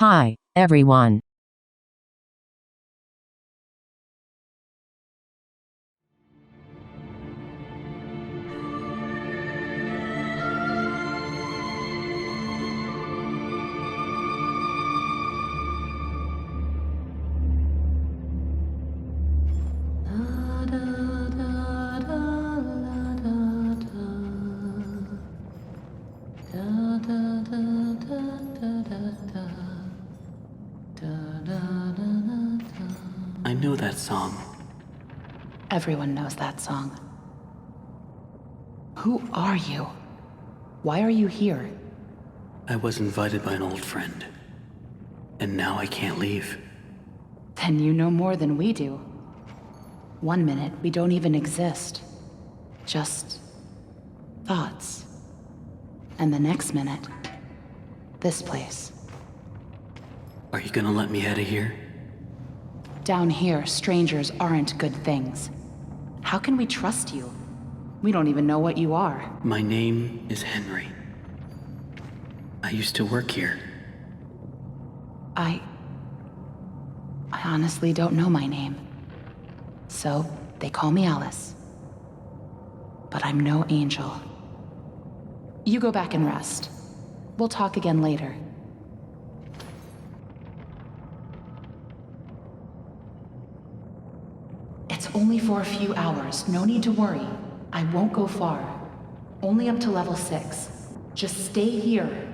Hi, everyone. I know that song. Everyone knows that song. Who are you? Why are you here? I was invited by an old friend. And now I can't leave. Then you know more than we do. 1 minute, we don't even exist. Just thoughts. And the next minute, this place. Are you gonna let me out of here? Down here, strangers aren't good things. How can we trust you? We don't even know what you are. My name is Henry. I used to work here. I honestly don't know my name. So, they call me Alice. But I'm no angel. You go back and rest. We'll talk again later. It's only for a few hours. No need to worry. I won't go far. Only up to level 6. Just stay here.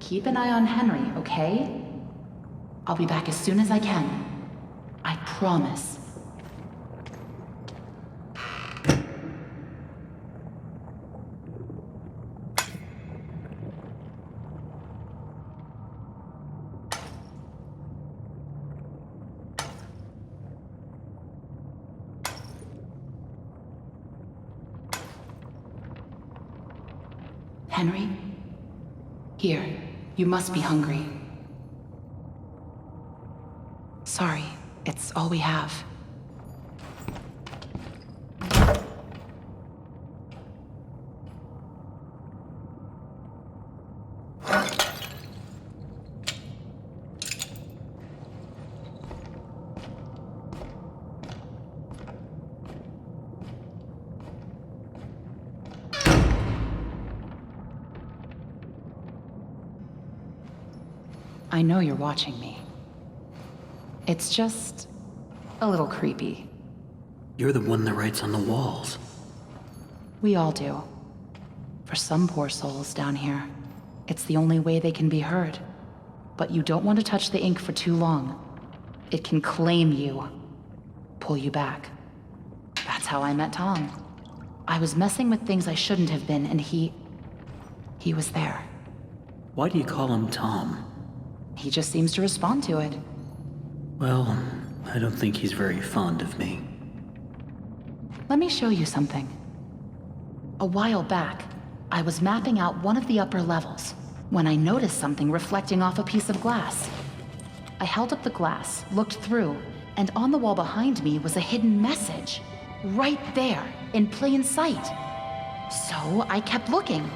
Keep an eye on Henry, okay? I'll be back as soon as I can. I promise. Henry? Here, you must be hungry. Sorry, it's all we have. I know you're watching me. It's just a little creepy. You're the one that writes on the walls. We all do. For some poor souls down here, it's the only way they can be heard. But you don't want to touch the ink for too long. It can claim you, pull you back. That's how I met Tom. I was messing with things I shouldn't have been, and he was there. Why do you call him Tom? He just seems to respond to it. Well, I don't think he's very fond of me. Let me show you something. A while back, I was mapping out one of the upper levels when I noticed something reflecting off a piece of glass. I held up the glass, looked through, and on the wall behind me was a hidden message. Right there, in plain sight. So I kept looking,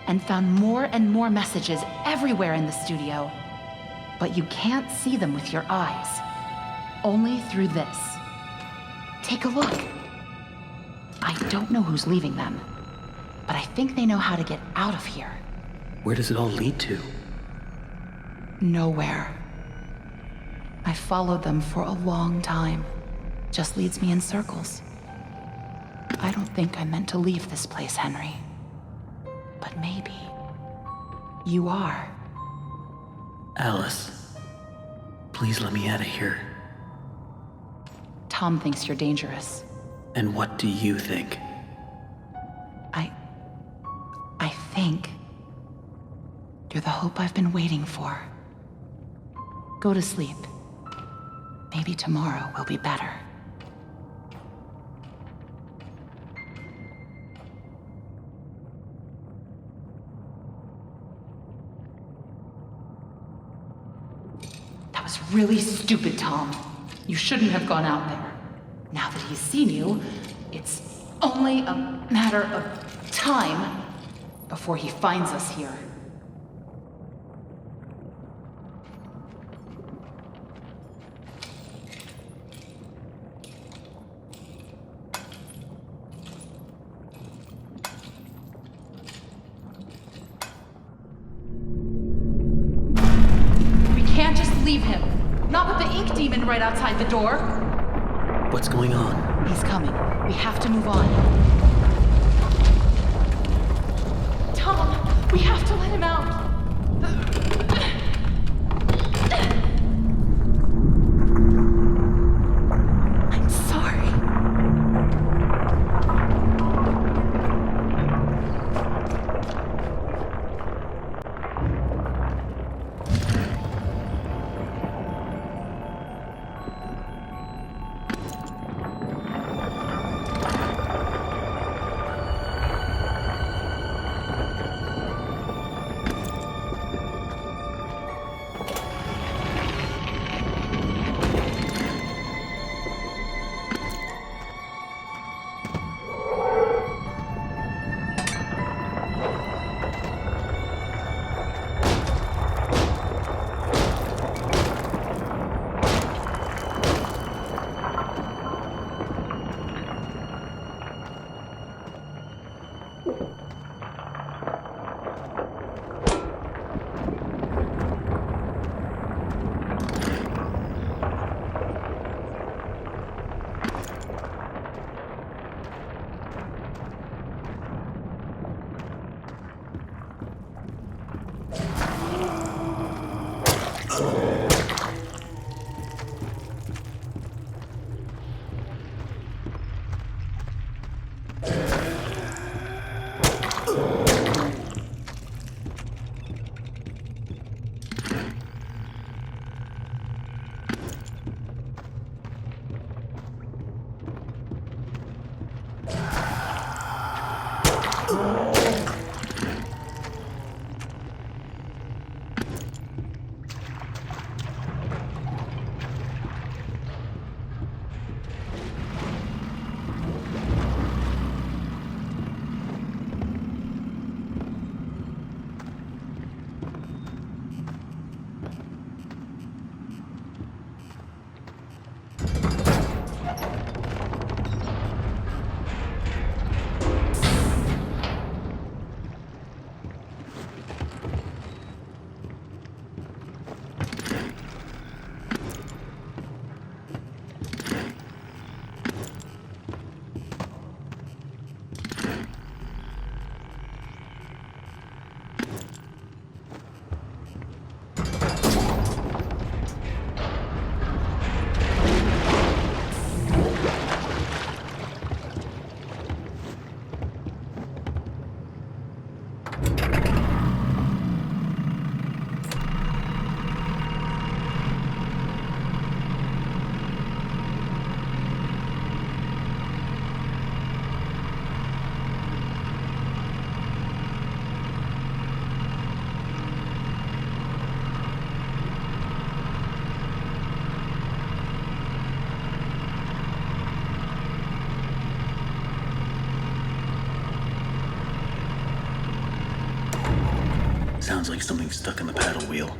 and found more and more messages everywhere in the studio. But you can't see them with your eyes. Only through this. Take a look. I don't know who's leaving them, but I think they know how to get out of here. Where does it all lead to? Nowhere. I followed them for a long time. Just leads me in circles. I don't think I meant to leave this place, Henry. But maybe you are. Alice, please let me out of here. Tom thinks you're dangerous. And what do you think? I think you're the hope I've been waiting for. Go to sleep. Maybe tomorrow will be better. That was really stupid, Tom. You shouldn't have gone out there. Now that he's seen you, it's only a matter of time before he finds us here. leave him. Not with the ink demon right outside the door. What's going on? He's coming. We have to move on. Tom, we have to let him out. I'm sorry. Sounds like something stuck in the paddle wheel.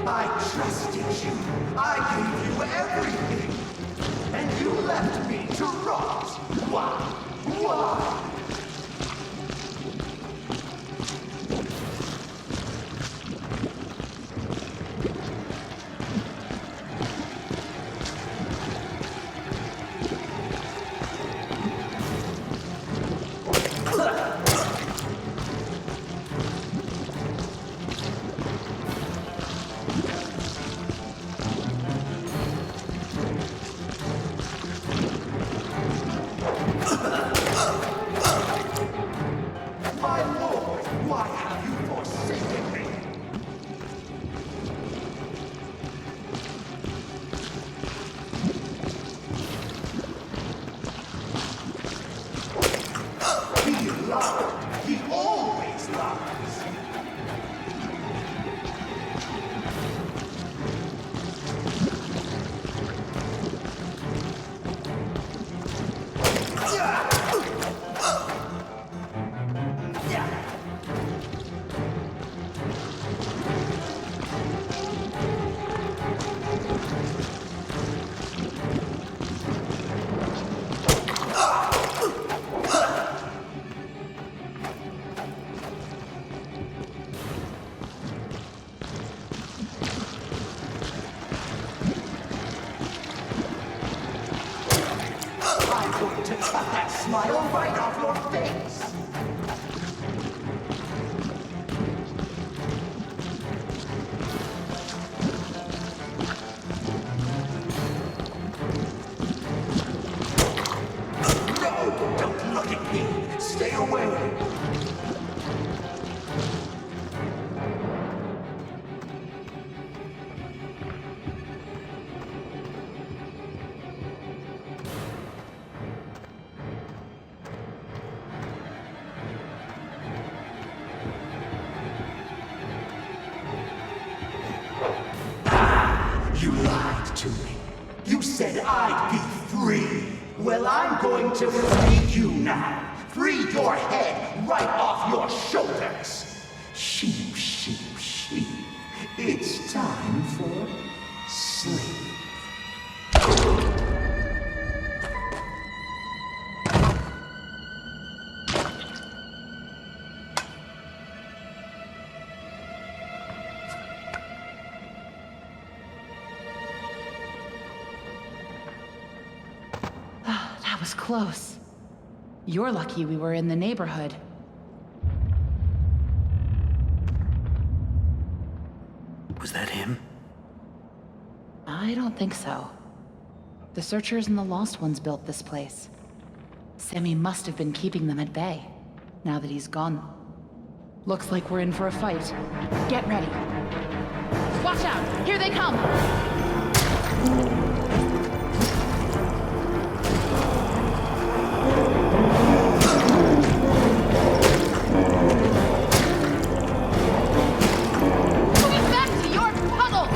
I trusted you. I gave you everything. And you left me to rot. Why? Why? My lord, why have you forsaken me? He lied. He always lies. I'm going to cut that smile right off your face! No! Don't look at me! Stay away! You lied to me. You said I'd be free. Well, I'm going to free you now. Free your head right off your shoulders. Sheep, sheep, sheep. It's time for sleep. That was close. You're lucky we were in the neighborhood. Was that him? I don't think so. The Searchers and the Lost Ones built this place. Sammy must have been keeping them at bay, now that he's gone. Looks like we're in for a fight. Get ready. Watch out! Here they come! Moving back to your puddle!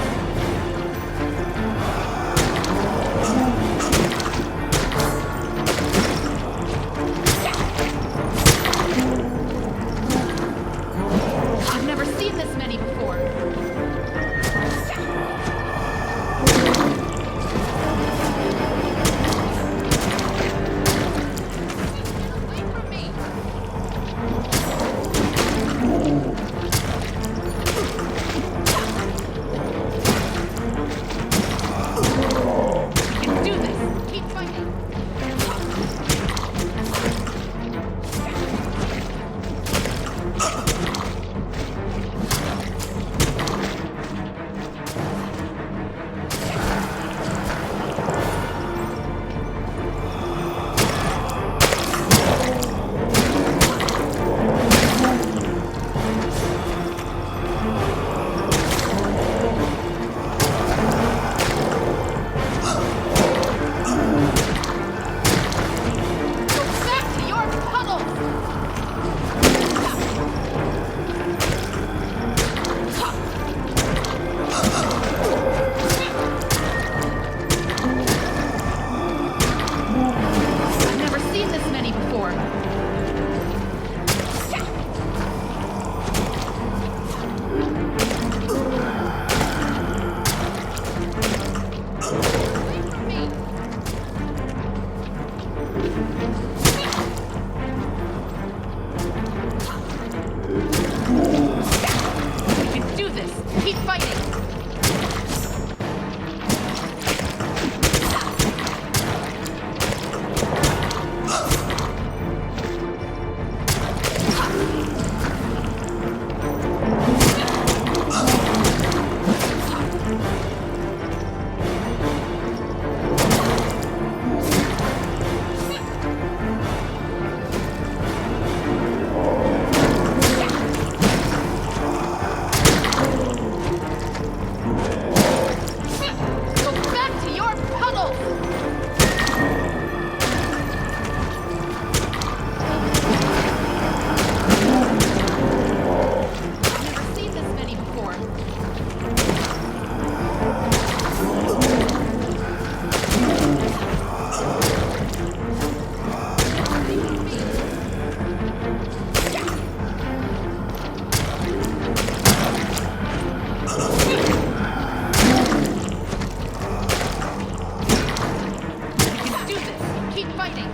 I've never seen this many before. fighting! Go back to your puddles! I've never seen this many before. You can do this. Keep fighting.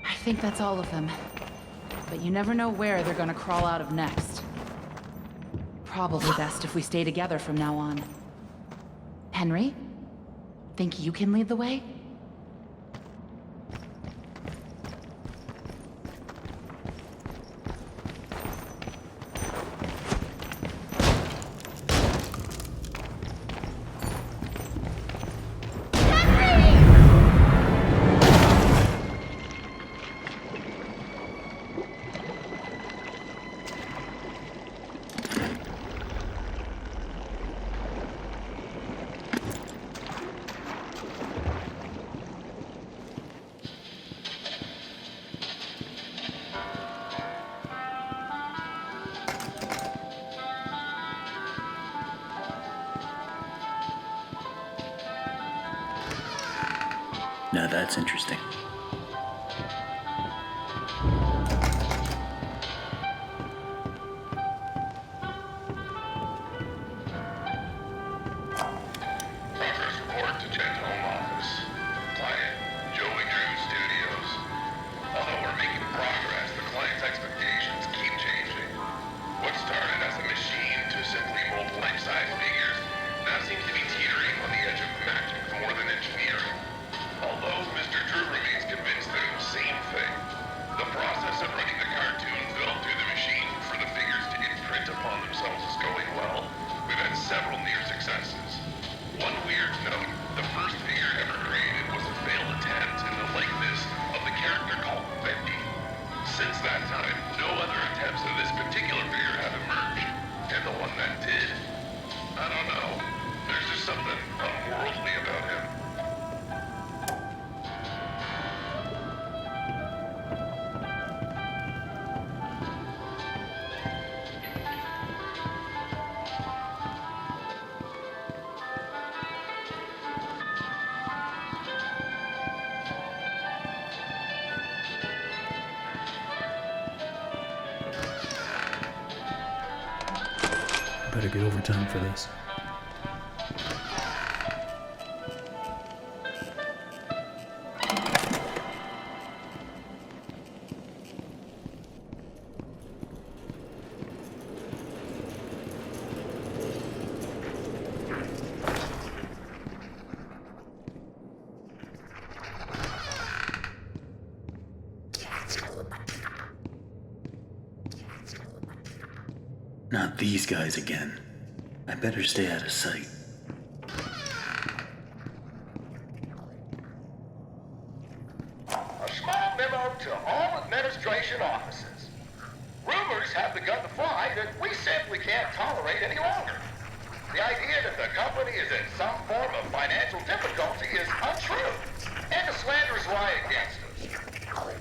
I think that's all of them. But you never know where they're gonna crawl out of next. Probably best if we stay together from now on. Henry? Think you can lead the way? Now that's interesting. Progress report to Jet Home Office. Client, Joey Drew Studios. Although we're making progress, the client's expectations keep changing. What started as a machine to simply mold life-size figures now seems to be teetering on the edge of magic more than engineering. Although Mr. Drew remains convinced they're the same thing, the process of running the cartoon film through the machine for the figures to imprint upon themselves is going well. We've had several near successes. One weird note, the first figure ever created was a failed attempt in the likeness of the character called Bendy. Since that time, no other attempts of this particular figure have emerged. And the one that did, I don't know. There's just something unworldly about him. Better get overtime for this. Not these guys again. I better stay out of sight. A small memo to all administration offices. Rumors have begun to fly that we simply can't tolerate any longer. The idea that the company is in some form of financial difficulty is untrue, and the slanders lie against us.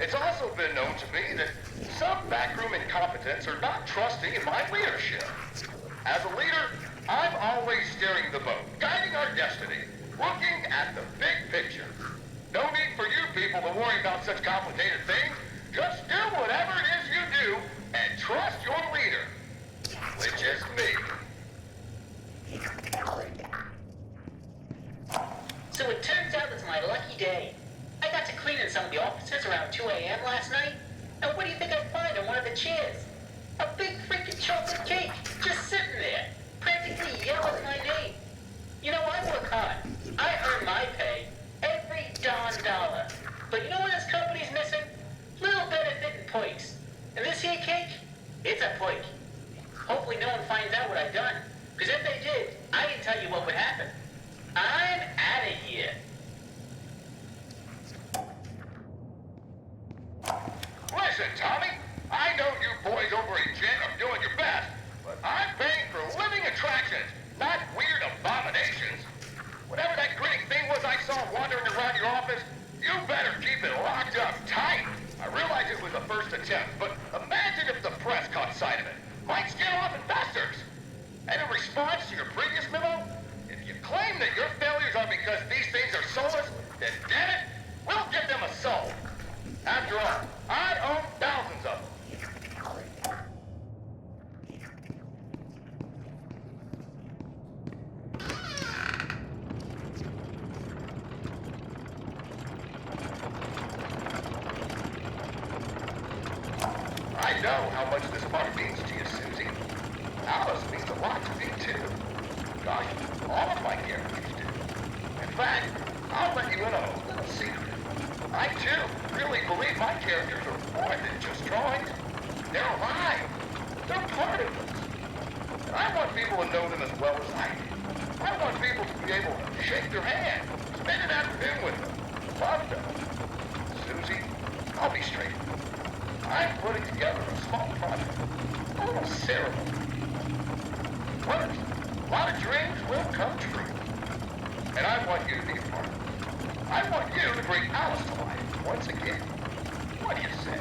It's also been known to me that some backroom incompetents are not trusting in my leadership. As a leader, I'm always steering the boat, guiding our destiny, looking at the big picture. No need for you people to worry about such complicated things. Just do whatever it is you do and trust your leader, which is me. lucky day. I got to clean in some of the offices around 2 a.m. last night. And what do you think I find on one of the chairs? A big freaking chocolate cake, just sitting there, practically yelling my name. You know, I work hard. I earn my pay, every darn dollar. But you know what this company's missing? Little benefit and perks. And this here cake, it's a perk. Hopefully no one finds out what I've done. Because if they did, I can tell you what would happen. I'm out of here. Listen, Tommy, I know you boys over at Jet are doing your best, but I'm paying for living attractions, not weird abominations. Whatever that grinning thing was I saw wandering around your office, you better keep it locked up tight. I realize it was the first attempt, but imagine if the press caught sight of it. Might scare off investors. And in response to your previous memo, if you claim that your failures are because these things are soulless, then damn it, we'll give them a soul. After all, I own thousands of them. I know how much this part means to you, Susie. Alice means a lot to me, too. Gosh, all of my characters do. In fact, I'll let you in on a little secret. I, too, really believe my characters are more than just drawings. They're alive. They're part of us. And I want people to know them as well as I do. I want people to be able to shake their hand, spend an afternoon with them, love them. Susie, I'll be straight. I'm putting together a small project, a little ceremony. First, a lot of dreams will come true. And I want you to be a part of it. I want you to bring Alice to life once again. What do you say?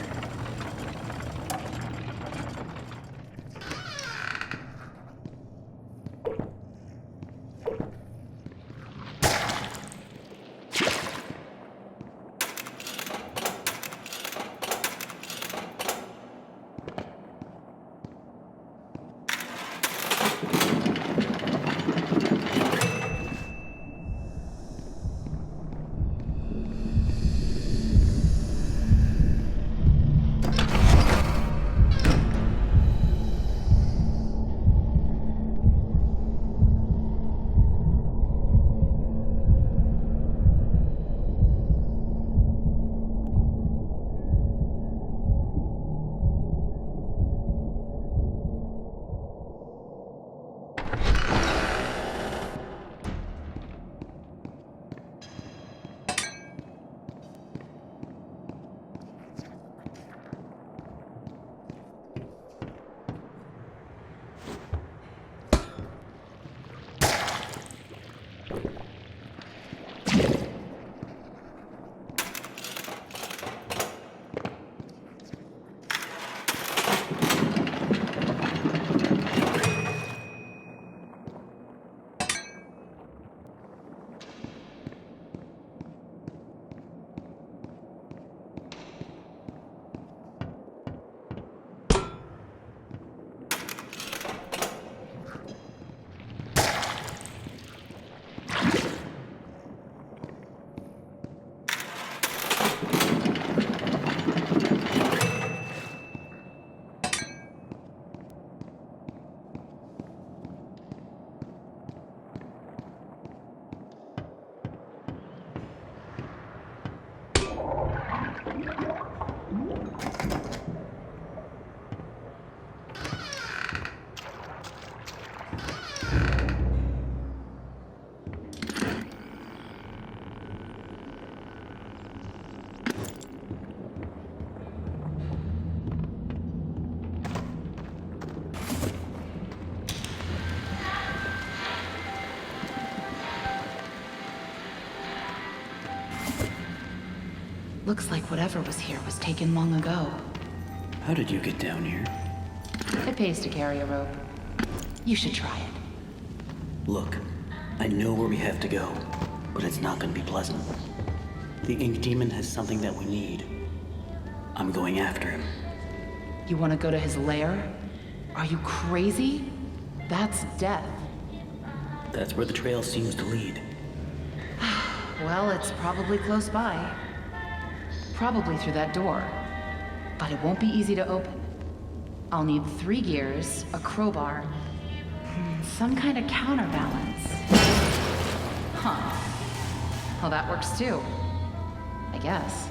Looks like whatever was here was taken long ago. How did you get down here? It pays to carry a rope. You should try it. Look, I know where we have to go, but it's not gonna be pleasant. The Ink Demon has something that we need. I'm going after him. You want to go to his lair? Are you crazy? That's death. That's where the trail seems to lead. Well, it's probably close by. Probably through that door. But it won't be easy to open. I'll need 3 gears, a crowbar, some kind of counterbalance. Huh. Well, that works too. I guess.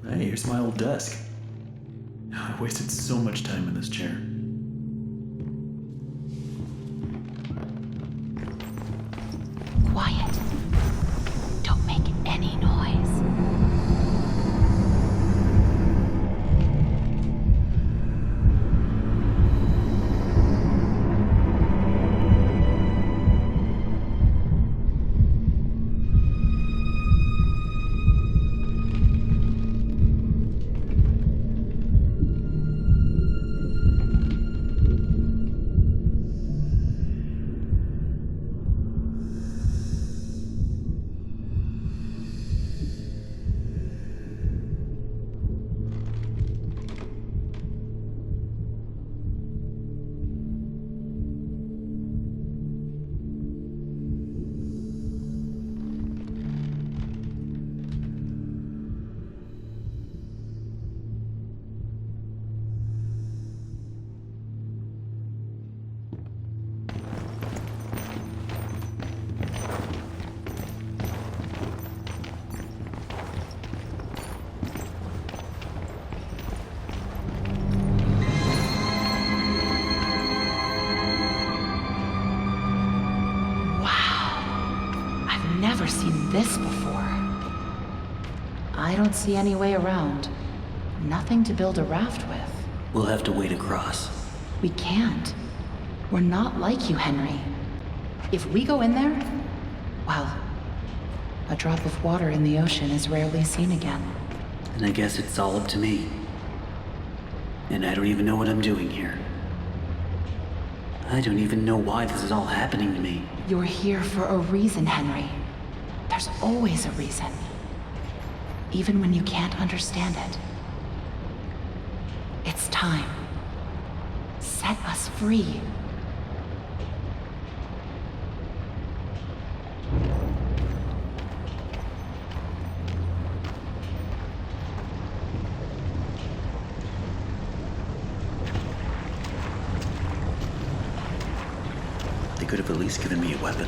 Hey, here's my old desk. I wasted so much time in this chair. Quiet. Don't make any noise. Never seen this before. I don't see any way around. Nothing to build a raft with. We'll have to wade across. We can't. We're not like you, Henry. If we go in there, well, a drop of water in the ocean is rarely seen again. And I guess it's all up to me. And I don't even know what I'm doing here. I don't even know why this is all happening to me. You're here for a reason, Henry. There's always a reason. Even when you can't understand it. It's time. Set us free. They could have at least given me a weapon.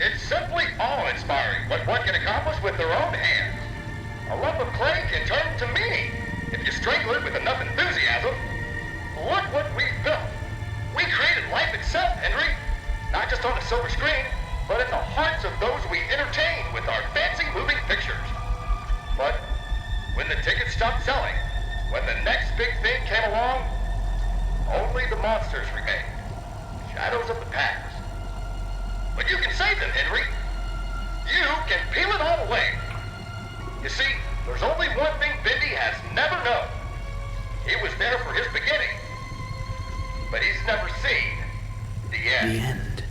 It's simply awe-inspiring what one can accomplish with their own hands. A lump of clay can turn to meaning if you strangle it with enough enthusiasm. Look what we've built. We created life itself, Henry. Not just on a silver screen, but in the hearts of those we entertain with our fancy moving pictures. But when the tickets stopped selling, when the next big thing came along, only the monsters remained. Shadows of the past. But you can save them, Henry. and peel it all away. You see, there's only one thing Bindi has never known. He was there for his beginning, but he's never seen the end. The end.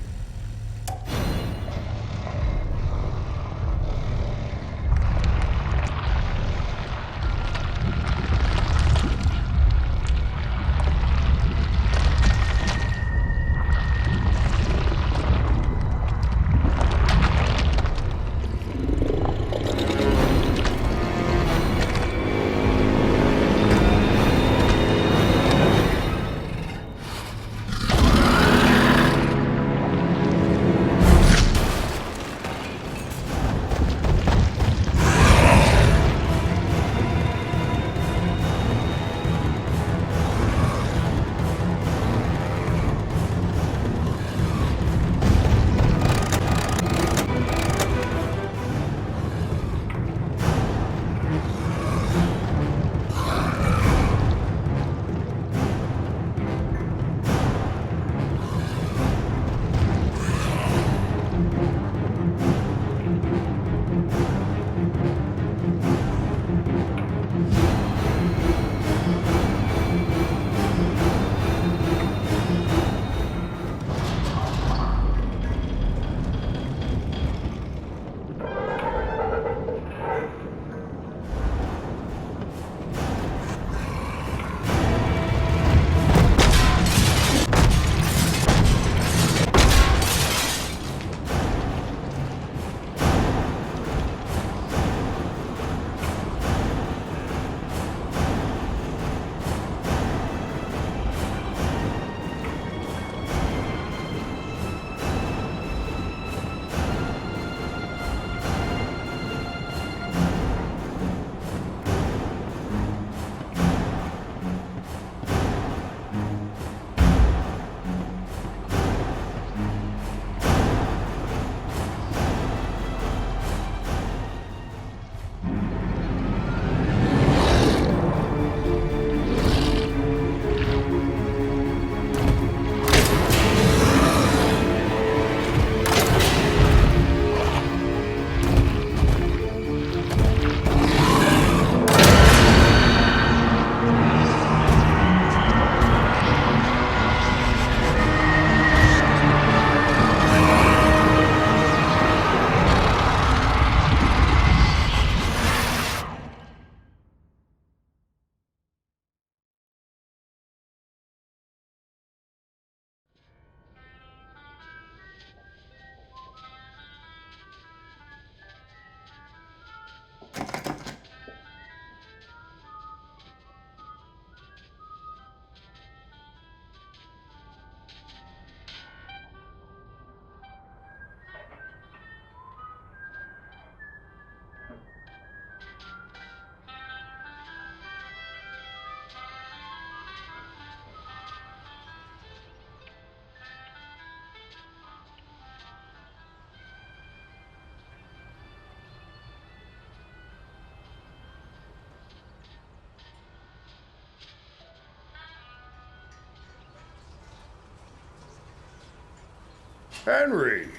Henry!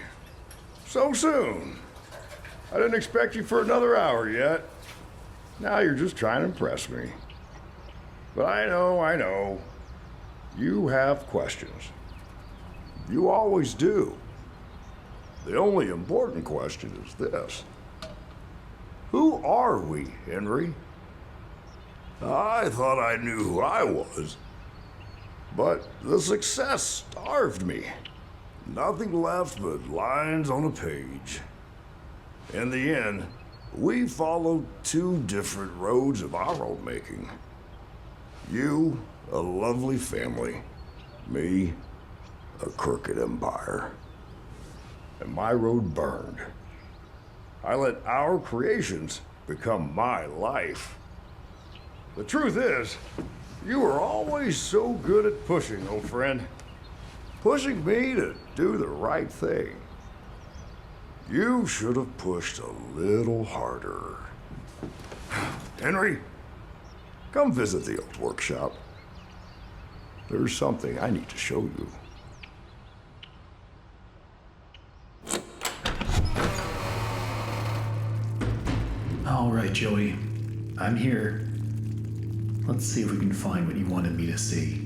So soon. I didn't expect you for another hour yet. Now you're just trying to impress me. But I know. You have questions. You always do. The only important question is this. Who are we, Henry? I thought I knew who I was. But the success starved me. Nothing left but lines on a page. In the end, we followed two different roads of our own making. You, a lovely family. Me, a crooked empire. And my road burned. I let our creations become my life. The truth is, you were always so good at pushing, old friend. Pushing me to do the right thing. You should have pushed a little harder. Henry, come visit the old workshop. There's something I need to show you. All right, Joey. I'm here. Let's see if we can find what you wanted me to see.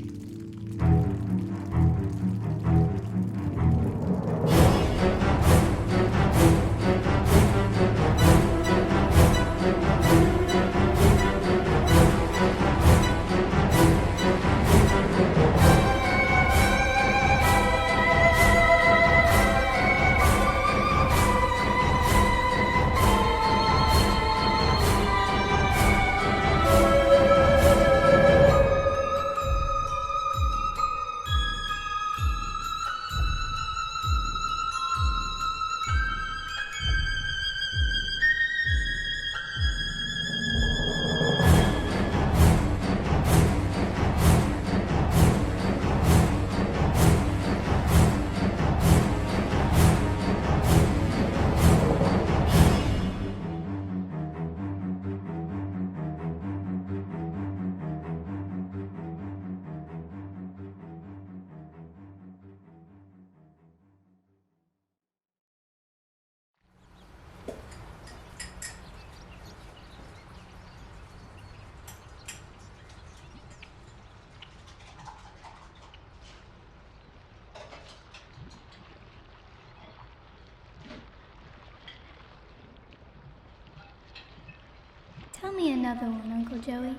Tell me another one, Uncle Joey.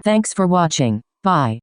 Thanks for watching. Bye.